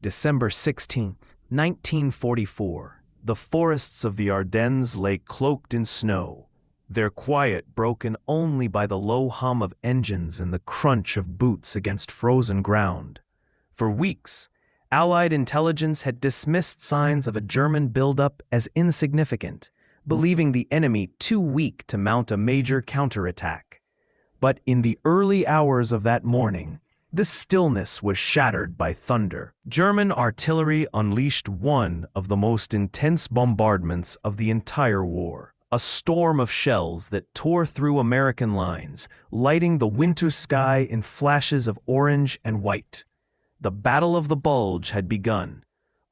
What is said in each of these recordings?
December 16, 1944. The forests of the Ardennes lay cloaked in snow, their quiet broken only by the low hum of engines and the crunch of boots against frozen ground. For weeks, Allied intelligence had dismissed signs of a German buildup as insignificant, believing the enemy too weak to mount a major counterattack. But in the early hours of that morning, the stillness was shattered by thunder. German artillery unleashed one of the most intense bombardments of the entire war, a storm of shells that tore through American lines, lighting the winter sky in flashes of orange and white. The Battle of the Bulge had begun.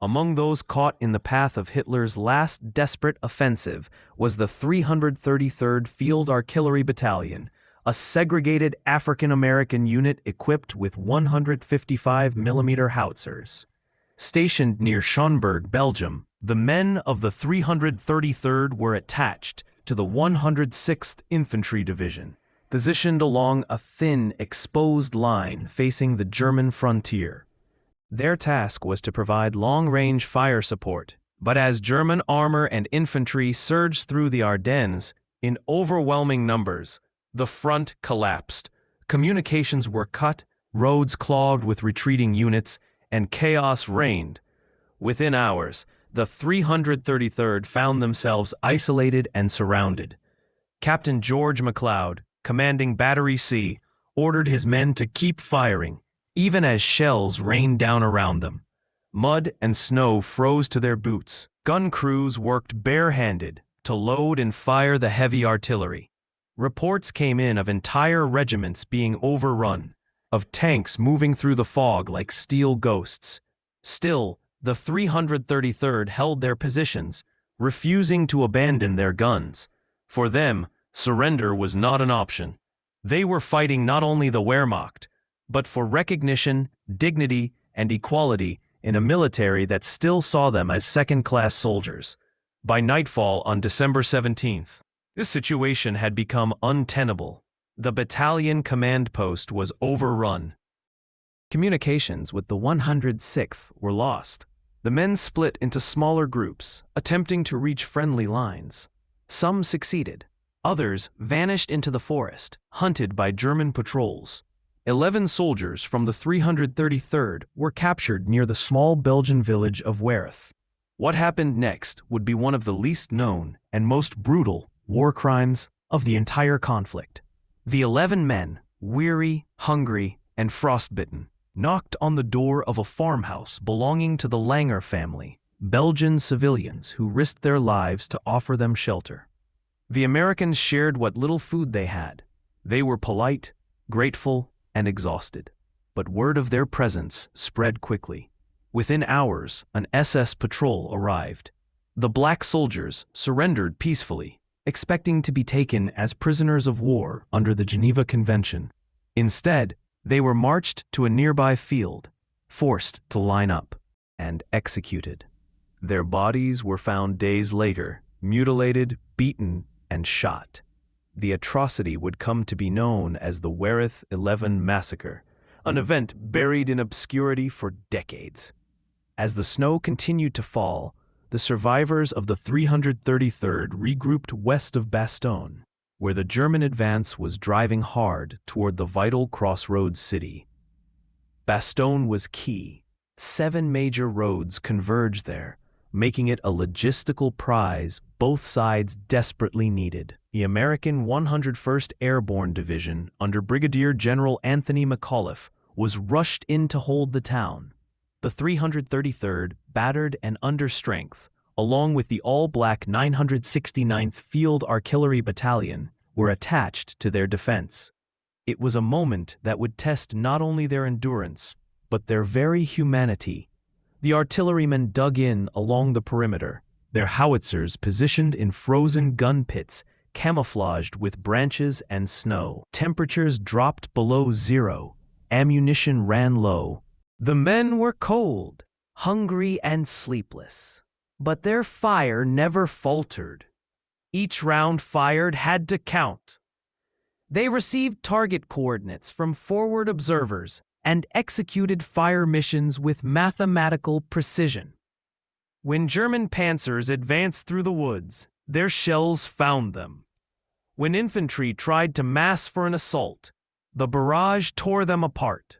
Among those caught in the path of Hitler's last desperate offensive was the 333rd Field Artillery Battalion, a segregated African-American unit equipped with 155mm howitzers. Stationed near Schönberg, Belgium, the men of the 333rd were attached to the 106th Infantry Division, positioned along a thin, exposed line facing the German frontier. Their task was to provide long-range fire support, but as German armor and infantry surged through the Ardennes in overwhelming numbers, the front collapsed. Communications were cut, roads clogged with retreating units, and chaos reigned. Within hours, the 333rd found themselves isolated and surrounded. Captain George McLeod, commanding Battery C, ordered his men to keep firing, even as shells rained down around them. Mud and snow froze to their boots. Gun crews worked barehanded to load and fire the heavy artillery. Reports came in of entire regiments being overrun, of tanks moving through the fog like steel ghosts. Still, the 333rd held their positions, refusing to abandon their guns. For them, surrender was not an option. They were fighting not only the Wehrmacht, but for recognition, dignity, and equality in a military that still saw them as second-class soldiers. By nightfall on December 17th, this situation had become untenable. The battalion command post was overrun. Communications with the 106th were lost. The men split into smaller groups, attempting to reach friendly lines. Some succeeded. Others vanished into the forest, hunted by German patrols. 11 soldiers from the 333rd were captured near the small Belgian village of Wereth. What happened next would be one of the least known and most brutal war crimes of the entire conflict. The 11 men, weary, hungry, and frostbitten, knocked on the door of a farmhouse belonging to the Langer family, Belgian civilians who risked their lives to offer them shelter. The Americans shared what little food they had. They were polite, grateful, and exhausted. But word of their presence spread quickly. Within hours, an SS patrol arrived. The black soldiers surrendered peacefully, expecting to be taken as prisoners of war under the Geneva Convention. Instead, they were marched to a nearby field, forced to line up, and executed. Their bodies were found days later, mutilated, beaten, and shot. The atrocity would come to be known as the Wereth 11 Massacre, an event buried in obscurity for decades. As the snow continued to fall, the survivors of the 333rd regrouped west of Bastogne, where the German advance was driving hard toward the vital crossroads city. Bastogne was key. 7 major roads converged there, making it a logistical prize both sides desperately needed. The American 101st Airborne Division, under Brigadier General Anthony McAuliffe, was rushed in to hold the town. The 333rd, battered and under strength, along with the all-black 969th Field Artillery Battalion, were attached to their defense. It was a moment that would test not only their endurance, but their very humanity. The artillerymen dug in along the perimeter, their howitzers positioned in frozen gun pits, camouflaged with branches and snow. Temperatures dropped below zero. Ammunition ran low. The men were cold, hungry, and sleepless. But their fire never faltered. Each round fired had to count. They received target coordinates from forward observers and executed fire missions with mathematical precision. When German panzers advanced through the woods, their shells found them. When infantry tried to mass for an assault, the barrage tore them apart.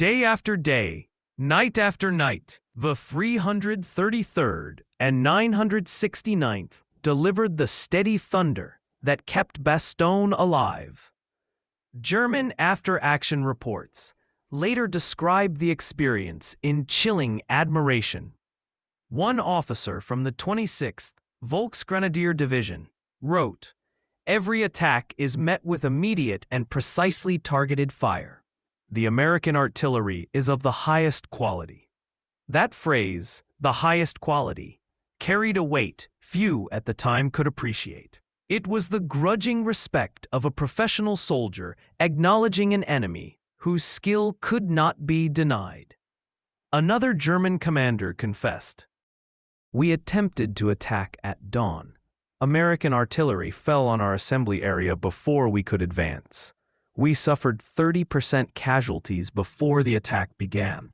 Day after day, night after night, the 333rd and 969th delivered the steady thunder that kept Bastogne alive. German after-action reports later described the experience in chilling admiration. One officer from the 26th Volksgrenadier Division wrote, "Every attack is met with immediate and precisely targeted fire. The American artillery is of the highest quality." That phrase, the highest quality, carried a weight few at the time could appreciate. It was the grudging respect of a professional soldier acknowledging an enemy whose skill could not be denied. Another German commander confessed, "We attempted to attack at dawn. American artillery fell on our assembly area before we could advance. We suffered 30% casualties before the attack began.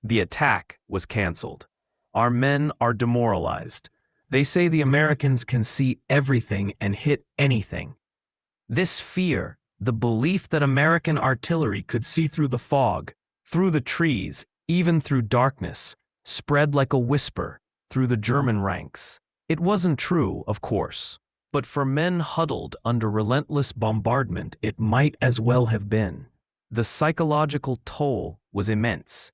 The attack was canceled. Our men are demoralized. They say the Americans can see everything and hit anything." This fear, the belief that American artillery could see through the fog, through the trees, even through darkness, spread like a whisper through the German ranks. It wasn't true, of course, but for men huddled under relentless bombardment, it might as well have been. The psychological toll was immense.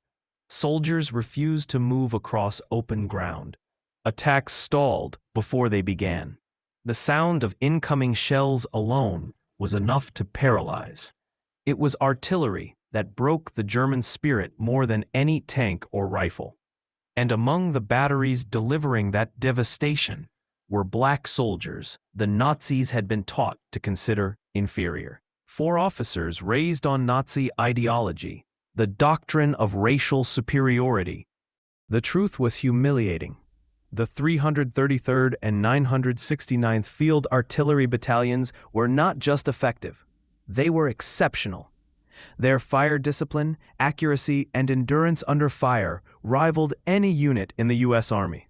Soldiers refused to move across open ground. Attacks stalled before they began. The sound of incoming shells alone was enough to paralyze. It was artillery that broke the German spirit more than any tank or rifle. And among the batteries delivering that devastation were black soldiers the Nazis had been taught to consider inferior. 4 officers raised on Nazi ideology, the doctrine of racial superiority. The truth was humiliating. The 333rd and 969th Field Artillery Battalions were not just effective, they were exceptional. Their fire discipline, accuracy, and endurance under fire rivaled any unit in the U.S. Army.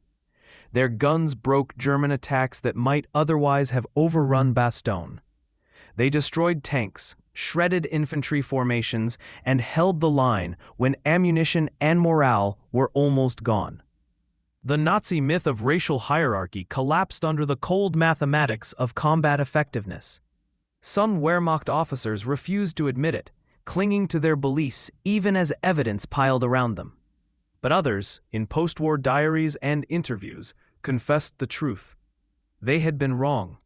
Their guns broke German attacks that might otherwise have overrun Bastogne. They destroyed tanks, shredded infantry formations, and held the line when ammunition and morale were almost gone. The Nazi myth of racial hierarchy collapsed under the cold mathematics of combat effectiveness. Some Wehrmacht officers refused to admit it, clinging to their beliefs even as evidence piled around them. But others, in post-war diaries and interviews, confessed the truth. They had been wrong.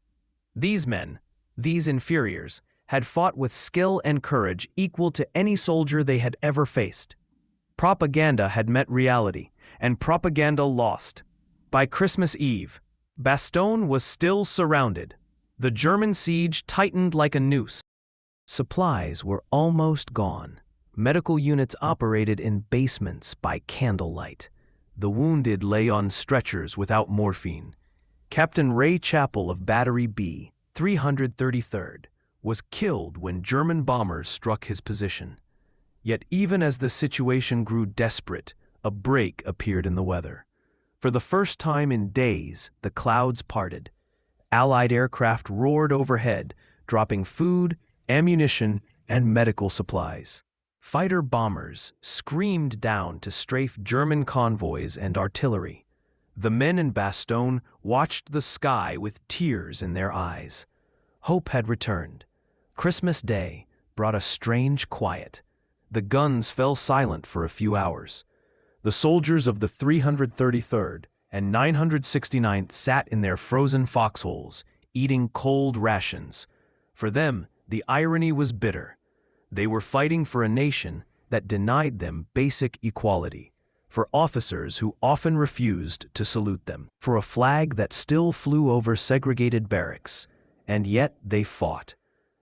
These men, these inferiors, had fought with skill and courage equal to any soldier they had ever faced. Propaganda had met reality, and propaganda lost. By Christmas Eve, Bastogne was still surrounded. The German siege tightened like a noose. Supplies were almost gone. Medical units operated in basements by candlelight. The wounded lay on stretchers without morphine. Captain Ray Chappell of Battery B, 333rd, was killed when German bombers struck his position. Yet even as the situation grew desperate, a break appeared in the weather. For the first time in days, the clouds parted. Allied aircraft roared overhead, dropping food, ammunition, and medical supplies. Fighter bombers screamed down to strafe German convoys and artillery. The men in Bastogne watched the sky with tears in their eyes. Hope had returned. Christmas Day brought a strange quiet. The guns fell silent for a few hours. The soldiers of the 333rd and 969th sat in their frozen foxholes, eating cold rations. For them, the irony was bitter. They were fighting for a nation that denied them basic equality, for officers who often refused to salute them, for a flag that still flew over segregated barracks. And yet they fought,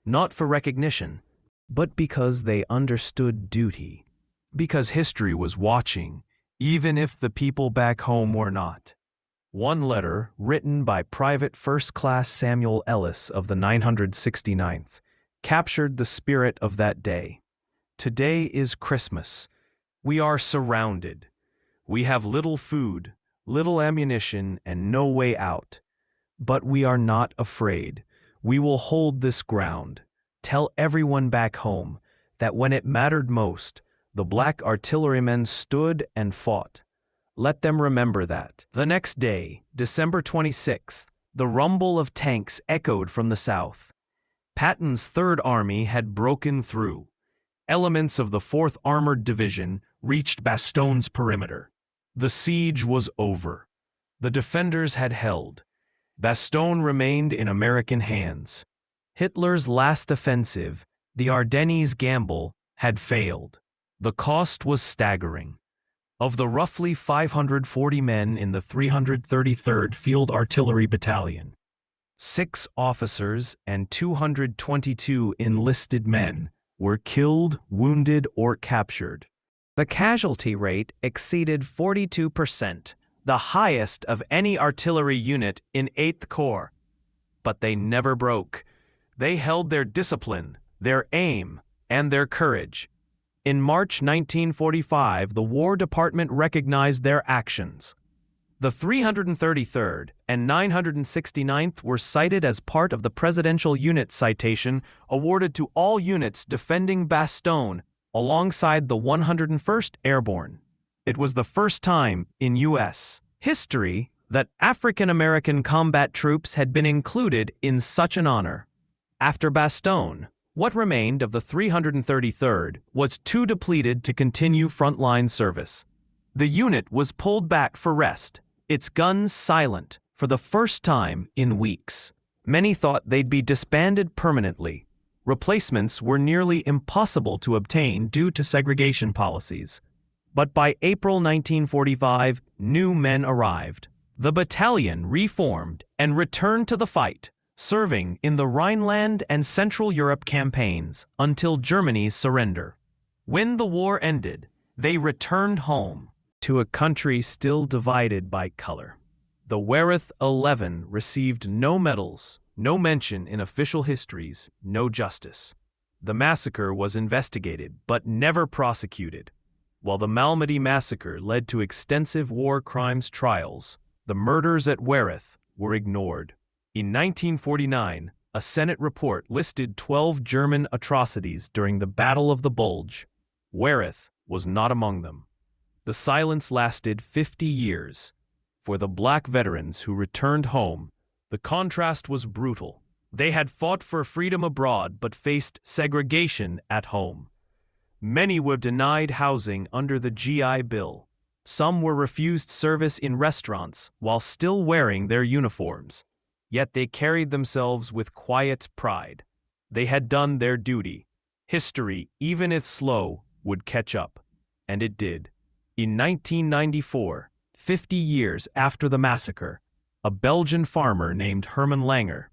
not for recognition, but because they understood duty, because history was watching, even if the people back home were not. One letter, written by Private First Class Samuel Ellis of the 969th, captured the spirit of that day. Today is Christmas. We are surrounded. We have little food, little ammunition, and no way out. But we are not afraid. We will hold this ground. Tell everyone back home that when it mattered most, the black artillerymen stood and fought. Let them remember that. The next day, December 26th, the rumble of tanks echoed from the south. Patton's Third Army had broken through. Elements of the 4th Armored Division reached Bastogne perimeter. The siege was over. The defenders had held. Bastogne remained in American hands. Hitler's last offensive, the Ardennes Gamble, had failed. The cost was staggering. Of the roughly 540 men in the 333rd Field Artillery Battalion, 6 officers and 222 enlisted men were killed, wounded, or captured. The casualty rate exceeded 42%, the highest of any artillery unit in 8th Corps. But they never broke. They held their discipline, their aim, and their courage. In March 1945, the War Department recognized their actions. The 333rd and 969th were cited as part of the Presidential Unit Citation awarded to all units defending Bastogne alongside the 101st Airborne. It was the first time in U.S. history that African-American combat troops had been included in such an honor. After Bastogne, what remained of the 333rd was too depleted to continue frontline service. The unit was pulled back for rest, its guns silent for the first time in weeks. Many thought they'd be disbanded permanently. Replacements were nearly impossible to obtain due to segregation policies. But by April 1945, new men arrived. The battalion reformed and returned to the fight, serving in the Rhineland and Central Europe campaigns until Germany's surrender. When the war ended, they returned home to a country still divided by color. The Wereth 11 received no medals, no mention in official histories, no justice. The massacre was investigated but never prosecuted. While the Malmedy massacre led to extensive war crimes trials, the murders at Wereth were ignored. In 1949, a Senate report listed 12 German atrocities during the Battle of the Bulge. Wereth was not among them. The silence lasted 50 years. For the black veterans who returned home, the contrast was brutal. They had fought for freedom abroad but faced segregation at home. Many were denied housing under the GI Bill. Some were refused service in restaurants while still wearing their uniforms. Yet they carried themselves with quiet pride. They had done their duty. History, even if slow, would catch up. And it did. In 1994, 50 years after the massacre, a Belgian farmer named Herman Langer,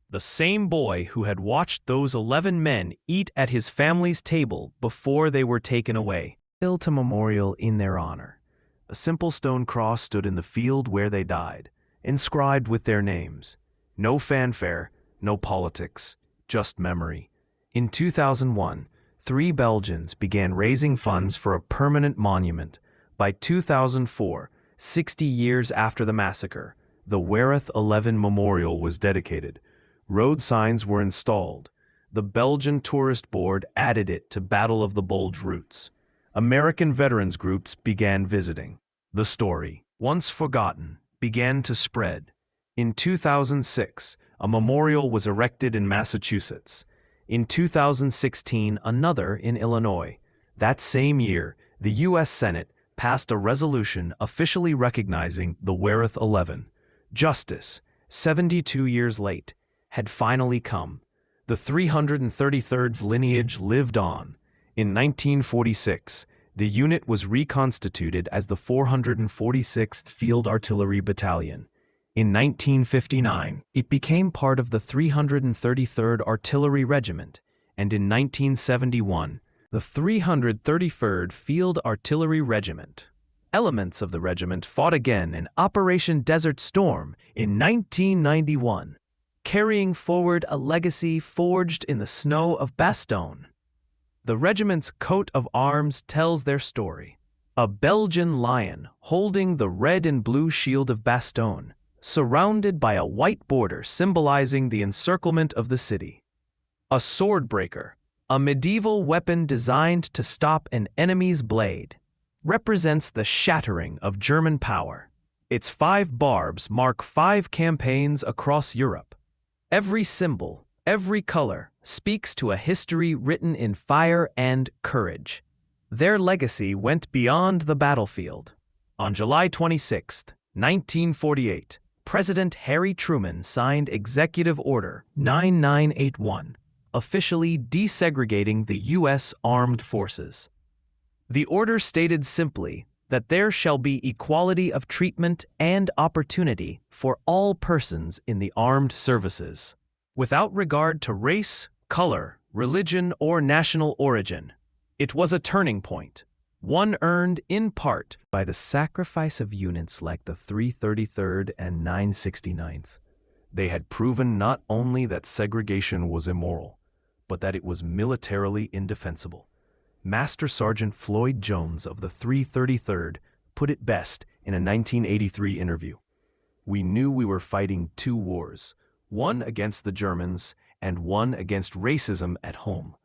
the same boy who had watched those 11 men eat at his family's table before they were taken away, built a memorial in their honor. A simple stone cross stood in the field where they died, inscribed with their names. No fanfare, no politics, just memory. In 2001, 3 Belgians began raising funds for a permanent monument. By 2004, 60 years after the massacre, the Wereth 11 Memorial was dedicated. Road signs were installed. The Belgian Tourist Board added it to Battle of the Bulge routes. American veterans groups began visiting. The story, once forgotten, began to spread. In 2006, a memorial was erected in Massachusetts. In 2016, another in Illinois. That same year, the U.S. Senate passed a resolution officially recognizing the Wereth 11. Justice, 72 years late, had finally come. The 333rd's lineage lived on. In 1946, the unit was reconstituted as the 446th Field Artillery Battalion. In 1959, it became part of the 333rd Artillery Regiment, and in 1971, the 333rd Field Artillery Regiment. Elements of the regiment fought again in Operation Desert Storm in 1991, carrying forward a legacy forged in the snow of Bastogne. The regiment's coat of arms tells their story. A Belgian lion holding the red and blue shield of Bastogne, surrounded by a white border symbolizing the encirclement of the city. A sword breaker, a medieval weapon designed to stop an enemy's blade, represents the shattering of German power. Its 5 barbs mark 5 campaigns across Europe. Every symbol, every color, speaks to a history written in fire and courage. Their legacy went beyond the battlefield. On July 26, 1948, President Harry Truman signed Executive Order 9981, officially desegregating the U.S. Armed Forces. The order stated simply that there shall be equality of treatment and opportunity for all persons in the armed services, without regard to race, color, religion, or national origin. It was a turning point, one earned in part by the sacrifice of units like the 333rd and 969th. They had proven not only that segregation was immoral, but that it was militarily indefensible. Master Sergeant Floyd Jones of the 333rd put it best in a 1983 interview. "We knew we were fighting 2 wars, one against the Germans and one against racism at home.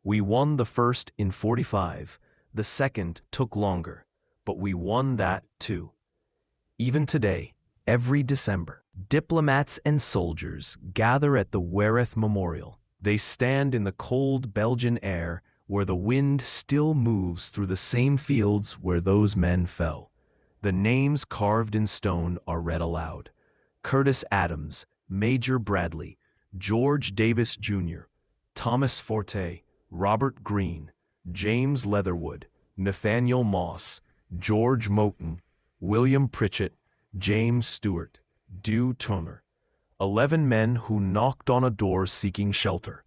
We won the first in 45, the second took longer, but we won that too." Even today, every December, diplomats and soldiers gather at the Wereth Memorial. They stand in the cold Belgian air where the wind still moves through the same fields where those men fell. The names carved in stone are read aloud. Curtis Adams, Major Bradley, George Davis Jr., Thomas Forte, Robert Greene, James Leatherwood, Nathaniel Moss, George Moten, William Pritchett, James Stewart, Dew Toner. 11 men who knocked on a door seeking shelter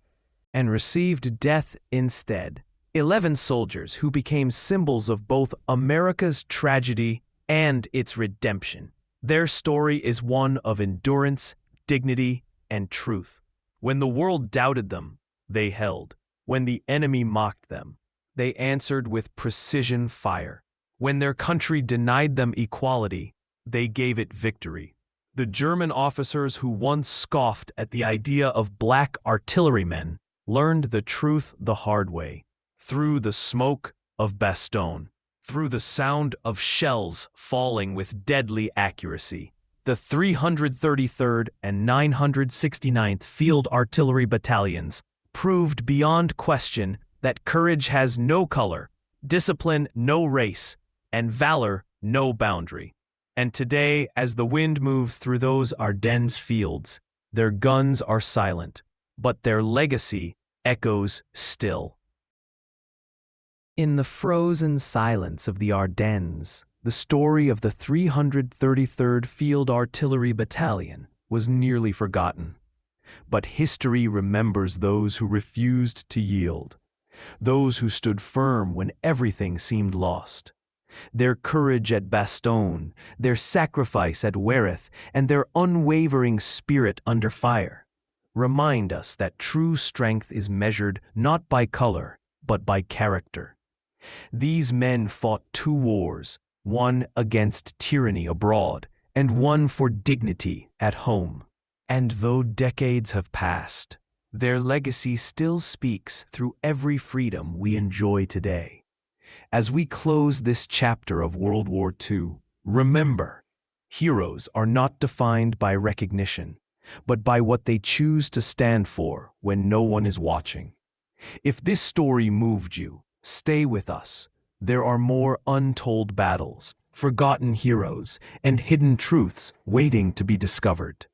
and received death instead. 11 soldiers who became symbols of both America's tragedy and its redemption. Their story is one of endurance, dignity, and truth. When the world doubted them, they held. When the enemy mocked them, they answered with precision fire. When their country denied them equality, they gave it victory. The German officers who once scoffed at the idea of black artillerymen learned the truth the hard way, through the smoke of Bastogne, through the sound of shells falling with deadly accuracy. The 333rd and 969th Field Artillery Battalions proved beyond question that courage has no color, discipline no race, and valor no boundary. And today, as the wind moves through those Ardennes fields, their guns are silent, but their legacy echoes still. In the frozen silence of the Ardennes, the story of the 333rd Field Artillery Battalion was nearly forgotten. But history remembers those who refused to yield, those who stood firm when everything seemed lost. Their courage at Bastogne, their sacrifice at Wereth, and their unwavering spirit under fire remind us that true strength is measured not by color, but by character. These men fought 2 wars, one against tyranny abroad, and one for dignity at home. And though decades have passed, their legacy still speaks through every freedom we enjoy today. As we close this chapter of World War II, remember, heroes are not defined by recognition, but by what they choose to stand for when no one is watching. If this story moved you, stay with us. There are more untold battles, forgotten heroes, and hidden truths waiting to be discovered.